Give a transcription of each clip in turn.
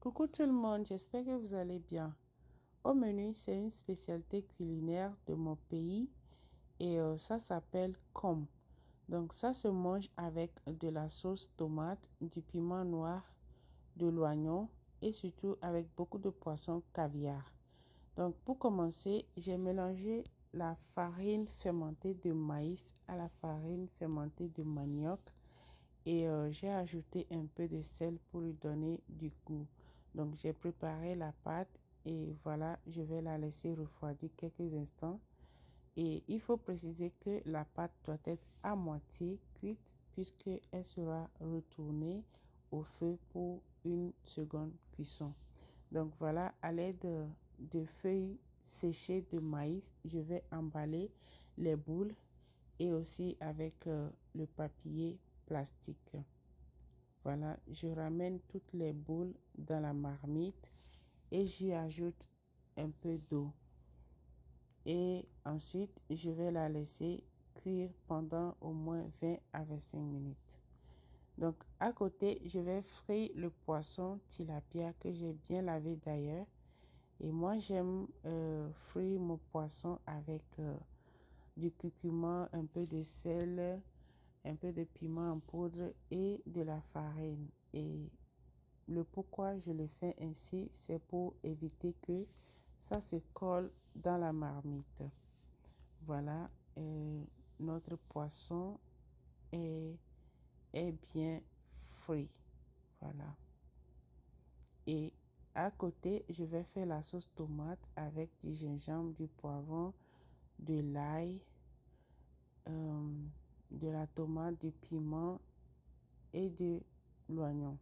Coucou tout le monde, j'espère que vous allez bien. Au menu, c'est une spécialité culinaire de mon pays et ça s'appelle kom. Donc ça se mange avec de la sauce tomate, du piment noir, de l'oignon et surtout avec beaucoup de poisson caviar. Donc pour commencer, j'ai mélangé la farine fermentée de maïs à la farine fermentée de manioc et j'ai ajouté un peu de sel pour lui donner du goût. Donc j'ai préparé la pâte et voilà, je vais la laisser refroidir quelques instants. Et il faut préciser que la pâte doit être à moitié cuite puisqu'elle sera retournée au feu pour une seconde cuisson. Donc voilà, à l'aide de feuilles séchées de maïs, je vais emballer les boules et aussi avec le papier plastique. Voilà, je ramène toutes les boules dans la marmite et j'y ajoute un peu d'eau. Et ensuite, je vais la laisser cuire pendant au moins 20 à 25 minutes. Donc, à côté, je vais frire le poisson tilapia que j'ai bien lavé d'ailleurs. Et moi, j'aime frire mon poisson avec du curcuma, un peu de sel, un peu de piment en poudre et de la farine. Et le pourquoi je le fais ainsi, c'est pour éviter que ça se colle dans la marmite. Voilà, notre poisson est, est bien frit. Voilà. Et à côté, je vais faire la sauce tomate avec du gingembre, du poivron, de l'ail, de la tomate, du piment et de l'oignon.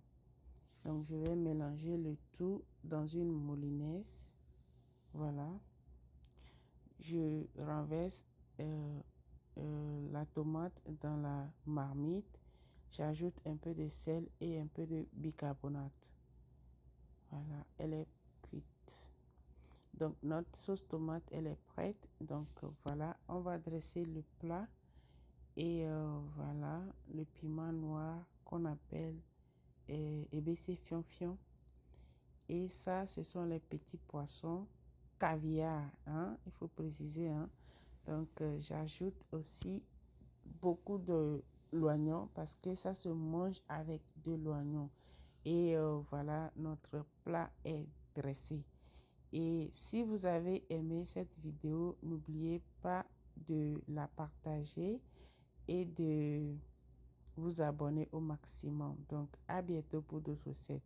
Donc, je vais mélanger le tout dans une moulinaise. Voilà. Je renverse la tomate dans la marmite. J'ajoute un peu de sel et un peu de bicarbonate. Voilà, elle est cuite. Donc, notre sauce tomate, elle est prête. Donc, voilà, on va dresser le plat. Et voilà, le piment noir qu'on appelle ébécé fion-fion. Et ça, ce sont les petits poissons caviar, hein, il faut préciser, hein. Donc, j'ajoute aussi beaucoup de l'oignon parce que ça se mange avec de l'oignon. Et voilà, notre plat est dressé. Et si vous avez aimé cette vidéo, n'oubliez pas de la partager et de vous abonner au maximum. Donc, à bientôt pour d'autres recettes.